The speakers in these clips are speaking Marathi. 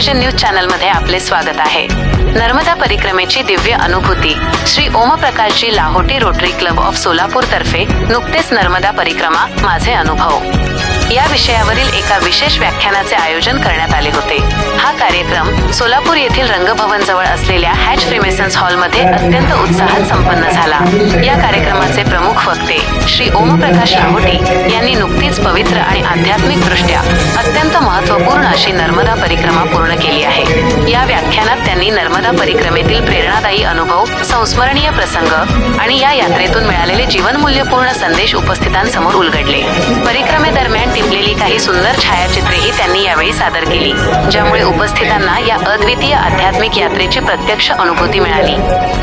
विजन न्यूज चॅनल मध्ये आपले स्वागत आहे। नर्मदा परिक्रमेची दिव्य अनुभूती Shri Omprakashji Lahoti Rotary club of Solapur तर्फे नुकतेच नर्मदा परिक्रमा माझे अनुभव या विषयावरील एका विशेष व्याख्यानाचे आयोजन करण्यात आले होते। हा कार्यक्रम सोलापूर येथील रंगभवन जवळ असलेल्या हॅच फ्रीमेसन्स हॉल मध्ये अत्यंत उत्साहात संपन्न झाला। या कार्यक्रमाचे प्रमुख वक्ते श्री ओमप्रकाश लाहोटी यांनी नुकतीच पवित्र आणि आध्यात्मिक दृष्ट्या अत्यंत महत्त्वपूर्ण अशी नर्मदा परिक्रमा पूर्ण केली आहे। या व्याख्यानात त्यांनी नर्मदा परिक्रमेतील प्रेरणादायी अनुभव, संस्मरणीय प्रसंग आणि या यात्रेतून मिळालेले जीवनमूल्यपूर्ण संदेश उपस्थितांसमोर उलगडले। परिक्रमेदरम्यान टिपलेली काही सुंदर छायाचित्रेही त्यांनी यावेळी सादर केली, ज्यामुळे उपस्थितांना या अद्वितीय आध्यात्मिक यात्रेची प्रत्यक्ष अनुभूती मिळाली।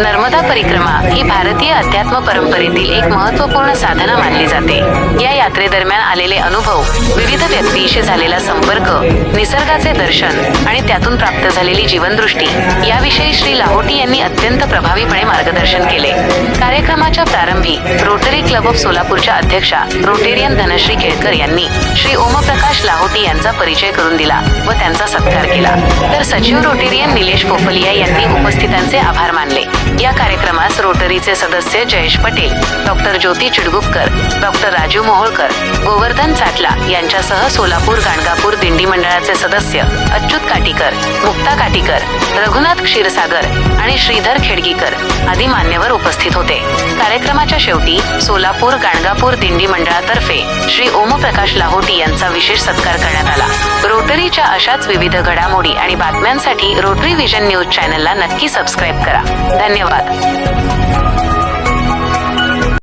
नर्मदा परिक्रमा ही भारतीय अध्यात्म परंपरेतील एक महत्त्वपूर्ण साधना मानली जाते। या यात्रेदरम्यान आलेले अनुभव, विविध व्यक्तींशी झालेला संपर्क, निसर्गाचे दर्शन आणि त्यातून प्राप्त झालेली जीवनदृष्टी याविषयी श्री लाहोटी यांनी अत्यंत प्रभावीपणे मार्गदर्शन केले। कार्यक्रमाच्या प्रारंभी रोटरी क्लब ऑफ सोलापूरच्या अध्यक्षा रोटेरियन धनश्री केळकर यांनी श्री ओमप्रकाश लाहोटी यांचा परिचय करून दिला व त्यांचा सत्कार केला, तर सचिव रोटेरियन निलेश पोफलिया यांनी उपस्थितांचे आभार मानले। या कार्यक्रमास रोटरीचे सदस्य जयेश पटेल, डॉक्टर ज्योती चिडगुपकर, डॉक्टर राजू मोहोळकर, गोवर्धन चाटला यांच्यासह सोलापूर गाणगापूर दिंडी मंडळाचे सदस्य अच्युत काटीकर, मुक्ता काटीकर, रघुनाथ क्षीरसागर आणि श्रीधर खेडगीकर आदी मान्यवर उपस्थित होते। कार्यक्रमाच्या शेवटी सोलापूर गाणगापूर दिंडी मंडळातर्फे श्री ओमप्रकाश लाहोटी यांचा विशेष सत्कार करण्यात आला। रोटरीच्या अशाच विविध घडामोडी आणि बातम्यांसाठी रोटरी विजन न्यूज चॅनलला नक्की सबस्क्राईब करा। धन्यवाद।